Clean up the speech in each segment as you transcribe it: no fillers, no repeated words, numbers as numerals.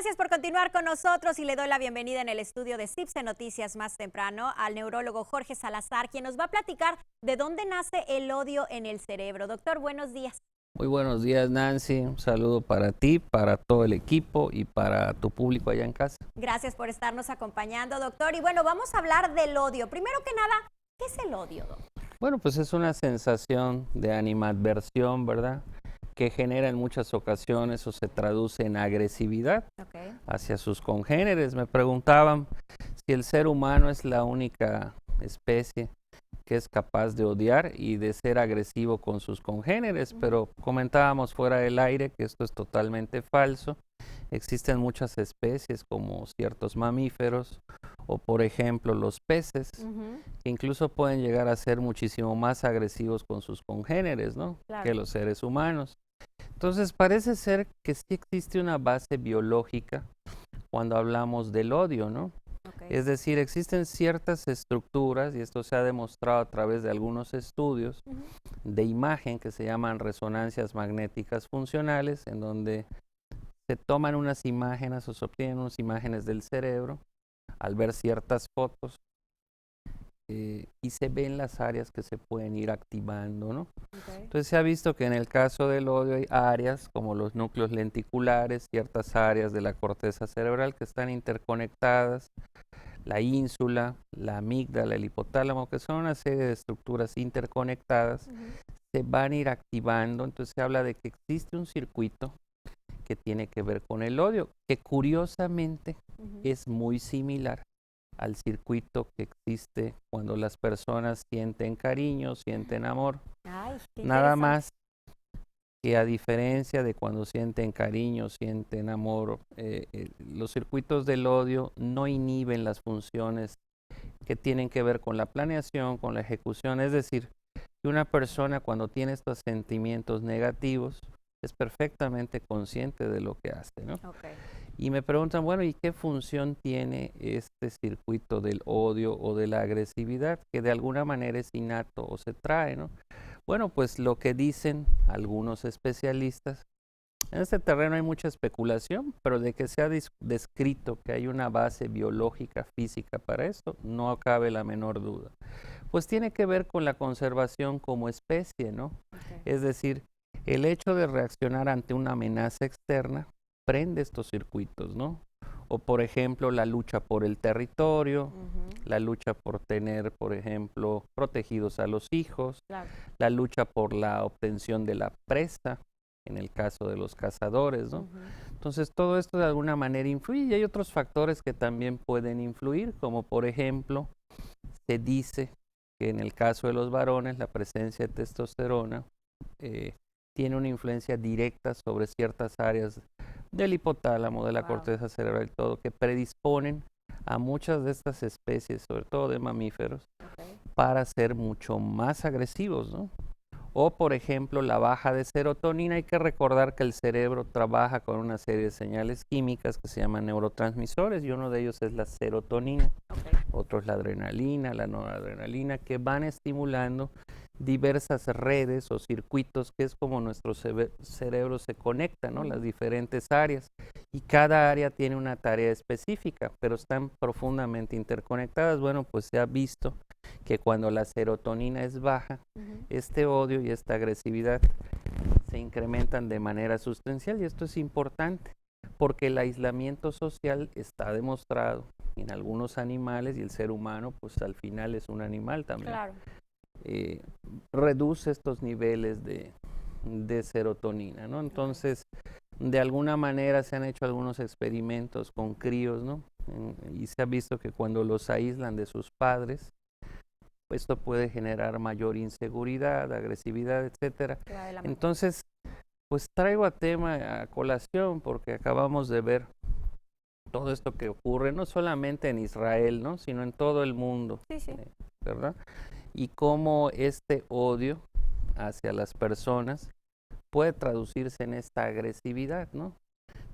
Gracias por continuar con nosotros y le doy la bienvenida en el estudio de CIPSE Noticias más temprano al neurólogo Jorge Salazar, quien nos va a platicar de dónde nace el odio en el cerebro. Doctor, buenos días. Muy buenos días, Nancy. Un saludo para ti, para todo el equipo y para tu público allá en casa. Gracias por estarnos acompañando, doctor. Y bueno, vamos a hablar del odio. Primero que nada, ¿qué es el odio, doctor? Bueno, pues es una sensación de animadversión, ¿verdad? Que genera en muchas ocasiones o se traduce en agresividad hacia sus congéneres. Me preguntaban si el ser humano es la única especie que es capaz de odiar y de ser agresivo con sus congéneres, pero comentábamos fuera del aire que esto es totalmente falso. Existen muchas especies como ciertos mamíferos o por ejemplo los peces, que incluso pueden llegar a ser muchísimo más agresivos con sus congéneres, ¿no? Claro. Que los seres humanos. Entonces parece ser que sí existe una base biológica cuando hablamos del odio, ¿no? Es decir, existen ciertas estructuras, y esto se ha demostrado a través de algunos estudios de imagen que se llaman resonancias magnéticas funcionales, en donde se toman unas imágenes o se obtienen unas imágenes del cerebro al ver ciertas fotos y se ven las áreas que se pueden ir activando, ¿no? Entonces se ha visto que en el caso del odio hay áreas como los núcleos lenticulares, ciertas áreas de la corteza cerebral que están interconectadas, la ínsula, la amígdala, el hipotálamo, que son una serie de estructuras interconectadas, se van a ir activando. Entonces se habla de que existe un circuito que tiene que ver con el odio, que curiosamente es muy similar al circuito que existe cuando las personas sienten cariño, sienten amor. Ay, qué Nada interesante. más que a diferencia de cuando sienten cariño, sienten amor, los circuitos del odio no inhiben las funciones que tienen que ver con la planeación, con la ejecución. Es decir, que una persona cuando tiene estos sentimientos negativos es perfectamente consciente de lo que hace, ¿no? Y me preguntan, bueno, ¿y qué función tiene este circuito del odio o de la agresividad que de alguna manera es innato o se trae, ¿no? Bueno, pues lo que dicen algunos especialistas, en este terreno hay mucha especulación, pero de que se ha descrito que hay una base biológica, física para esto, no cabe la menor duda. Pues tiene que ver con la conservación como especie, ¿no? Es decir, el hecho de reaccionar ante una amenaza externa prende estos circuitos, ¿no? O por ejemplo, la lucha por el territorio, la lucha por tener, por ejemplo, protegidos a los hijos, la lucha por la obtención de la presa, en el caso de los cazadores, ¿no? Entonces, todo esto de alguna manera influye y hay otros factores que también pueden influir, como por ejemplo, se dice que en el caso de los varones la presencia de testosterona tiene una influencia directa sobre ciertas áreas del hipotálamo, de la corteza cerebral y todo, que predisponen a muchas de estas especies, sobre todo de mamíferos, para ser mucho más agresivos, ¿no? O, por ejemplo, la baja de serotonina. Hay que recordar que el cerebro trabaja con una serie de señales químicas que se llaman neurotransmisores y uno de ellos es la serotonina, otro es la adrenalina, la noradrenalina, que van estimulando diversas redes o circuitos, que es como nuestro cerebro se conecta, ¿no? Las diferentes áreas. Y cada área tiene una tarea específica, pero están profundamente interconectadas. Bueno, pues se ha visto que cuando la serotonina es baja, este odio y esta agresividad se incrementan de manera sustancial, y esto es importante porque el aislamiento social está demostrado en algunos animales, y el ser humano pues al final es un animal también. Claro. Reduce estos niveles de serotonina, ¿no? Entonces, de alguna manera se han hecho algunos experimentos con críos, ¿no? Y se ha visto que cuando los aíslan de sus padres, esto puede generar mayor inseguridad, agresividad, etcétera. Entonces, pues traigo a colación porque acabamos de ver todo esto que ocurre, no solamente en Israel, ¿no? Sino en todo el mundo, ¿verdad? Y cómo este odio hacia las personas puede traducirse en esta agresividad, ¿no?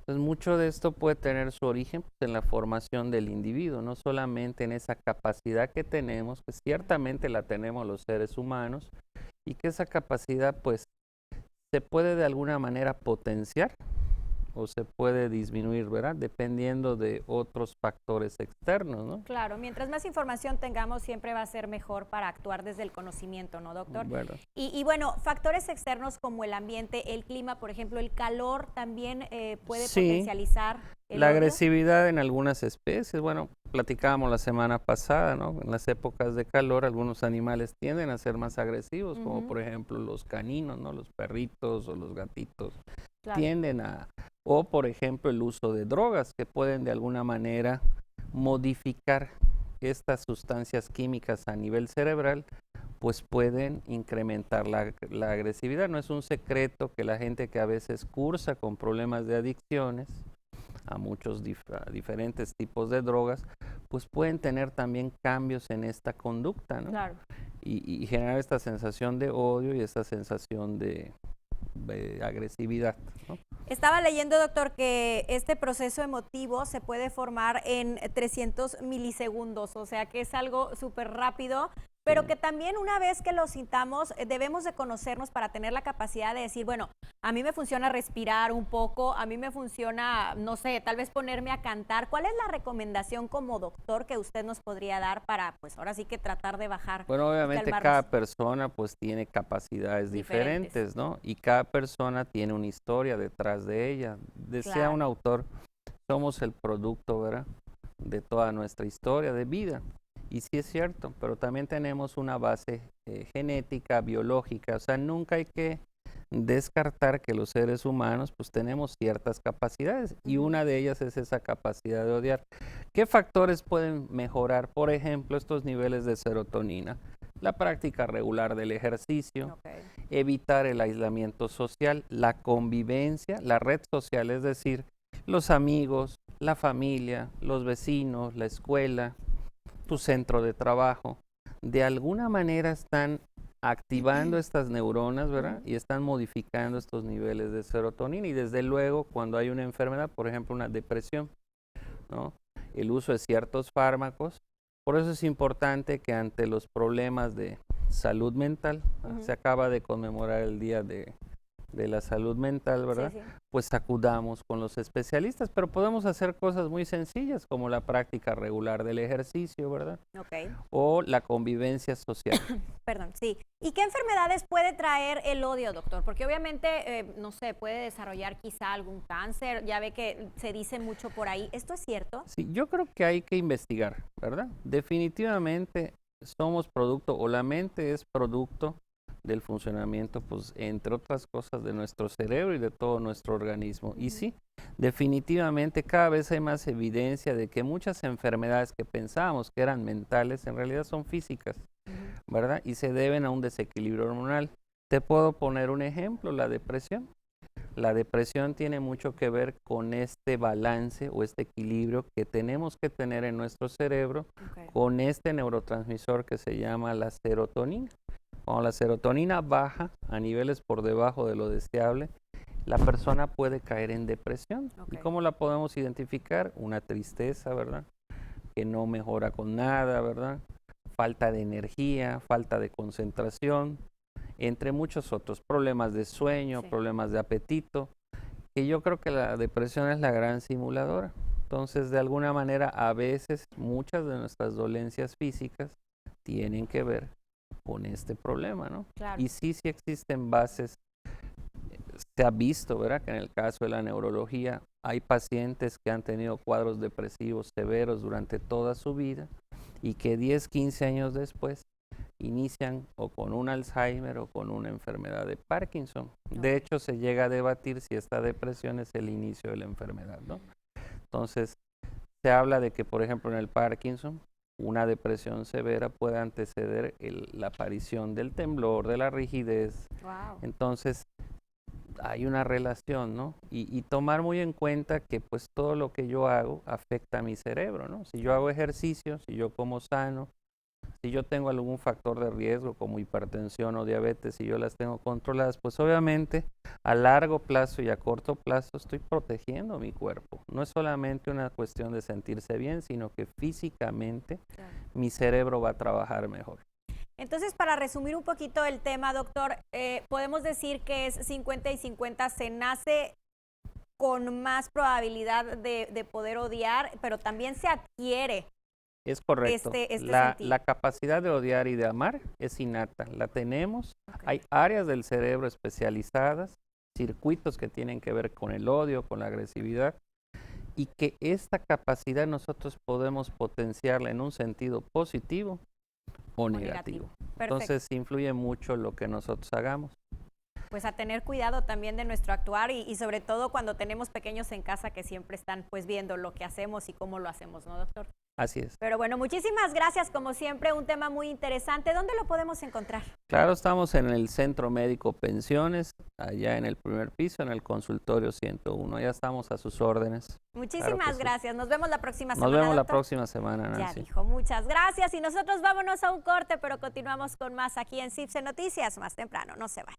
Entonces, mucho de esto puede tener su origen en la formación del individuo, no solamente en esa capacidad que tenemos, que ciertamente la tenemos los seres humanos, y que esa capacidad pues se puede de alguna manera potenciar o se puede disminuir, ¿verdad? Dependiendo de otros factores externos, ¿no? Claro, mientras más información tengamos, siempre va a ser mejor para actuar desde el conocimiento, ¿no, doctor? Bueno, Y bueno, factores externos como el ambiente, el clima, por ejemplo, el calor también puede sí, potencializar el la odio. agresividad en algunas especies, bueno, platicábamos la semana pasada, ¿no? En las épocas de calor, algunos animales tienden a ser más agresivos, como por ejemplo los caninos, ¿no? Los perritos o los gatitos Claro. tienden a, o por ejemplo el uso de drogas que pueden de alguna manera modificar estas sustancias químicas a nivel cerebral, pues pueden incrementar la agresividad. No es un secreto que la gente que a veces cursa con problemas de adicciones a muchos diferentes tipos de drogas, pues pueden tener también cambios en esta conducta, ¿no? Claro. Y generar esta sensación de odio y esta sensación de agresividad, ¿no? Estaba leyendo, doctor, que este proceso emotivo se puede formar en 300 milisegundos, o sea que es algo súper rápido, pero que también una vez que lo sintamos, debemos de conocernos para tener la capacidad de decir, bueno, a mí me funciona respirar un poco, a mí me funciona, no sé, tal vez ponerme a cantar. ¿Cuál es la recomendación como doctor que usted nos podría dar para, pues ahora sí que tratar de bajar? Bueno, y obviamente calmarnos? cada persona pues tiene capacidades Diferentes. diferentes, ¿no? Y cada persona tiene una historia detrás de ella. Decía Claro. un autor, somos el producto, ¿verdad?, de toda nuestra historia de vida. Y sí es cierto, pero también tenemos una base genética, biológica, o sea, nunca hay que descartar que los seres humanos pues tenemos ciertas capacidades y una de ellas es esa capacidad de odiar. ¿Qué factores pueden mejorar, por ejemplo, estos niveles de serotonina? La práctica regular del ejercicio, evitar el aislamiento social, la convivencia, la red social, es decir, los amigos, la familia, los vecinos, la escuela, tu centro de trabajo, de alguna manera están activando estas neuronas, ¿verdad? Y están modificando estos niveles de serotonina y desde luego cuando hay una enfermedad, por ejemplo una depresión, ¿no? El uso de ciertos fármacos. Por eso es importante que ante los problemas de salud mental, se acaba de conmemorar el Día de la Salud Mental, ¿verdad? Sí, sí. Pues acudamos con los especialistas, pero podemos hacer cosas muy sencillas como la práctica regular del ejercicio, ¿verdad? O la convivencia social. Perdón, sí. ¿Y qué enfermedades puede traer el odio, doctor? Porque obviamente, no sé, puede desarrollar quizá algún cáncer, ya ve que se dice mucho por ahí. ¿Esto es cierto? Sí, yo creo que hay que investigar, ¿verdad? Definitivamente somos producto, o la mente es producto del funcionamiento, pues, entre otras cosas, de nuestro cerebro y de todo nuestro organismo. Y sí, definitivamente cada vez hay más evidencia de que muchas enfermedades que pensábamos que eran mentales, en realidad son físicas, ¿verdad? Y se deben a un desequilibrio hormonal. Te puedo poner un ejemplo, la depresión. La depresión tiene mucho que ver con este balance o este equilibrio que tenemos que tener en nuestro cerebro con este neurotransmisor que se llama la serotonina. Cuando la serotonina baja a niveles por debajo de lo deseable, la persona puede caer en depresión. ¿Y cómo la podemos identificar? Una tristeza, ¿verdad? Que no mejora con nada, ¿verdad? Falta de energía, falta de concentración, entre muchos otros, problemas de sueño, problemas de apetito, que yo creo que la depresión es la gran simuladora. Entonces, de alguna manera, a veces muchas de nuestras dolencias físicas tienen que ver con este problema, ¿no? Claro. Y sí existen bases, se ha visto, ¿verdad?, que en el caso de la neurología hay pacientes que han tenido cuadros depresivos severos durante toda su vida y que 10, 15 años después inician o con un Alzheimer o con una enfermedad de Parkinson. De hecho, se llega a debatir si esta depresión es el inicio de la enfermedad, ¿no? Entonces, se habla de que, por ejemplo, en el Parkinson, una depresión severa puede anteceder la aparición del temblor, de la rigidez. Entonces, hay una relación, ¿no? Y tomar muy en cuenta que pues todo lo que yo hago afecta a mi cerebro, ¿no? Si yo hago ejercicio, si yo como sano, si yo tengo algún factor de riesgo como hipertensión o diabetes, si yo las tengo controladas, pues obviamente a largo plazo y a corto plazo estoy protegiendo mi cuerpo. No es solamente una cuestión de sentirse bien, sino que físicamente mi cerebro va a trabajar mejor. Entonces, para resumir un poquito el tema, doctor, podemos decir que es 50 y 50, se nace con más probabilidad de poder odiar, pero también se adquiere Es correcto. este La sentido. capacidad de odiar y de amar es innata, la tenemos. Ok. Hay áreas del cerebro especializadas, circuitos que tienen que ver con el odio, con la agresividad, y que esta capacidad nosotros podemos potenciarla en un sentido positivo o negativo. Perfecto. Entonces influye mucho lo que nosotros hagamos. Pues a tener cuidado también de nuestro actuar y sobre todo cuando tenemos pequeños en casa que siempre están pues viendo lo que hacemos y cómo lo hacemos, ¿no, doctor? Así es. Pero bueno, muchísimas gracias, como siempre, un tema muy interesante. ¿Dónde lo podemos encontrar? Claro, estamos en el Centro Médico Pensiones, allá en el primer piso, en el consultorio 101. Ya estamos a sus órdenes. Muchísimas sí. gracias. Nos vemos la próxima Nos semana, vemos la doctor. próxima semana, Ya Nancy. dijo, muchas gracias. Y nosotros vámonos a un corte, pero continuamos con más aquí en CIPSE Noticias más temprano. No se vayan.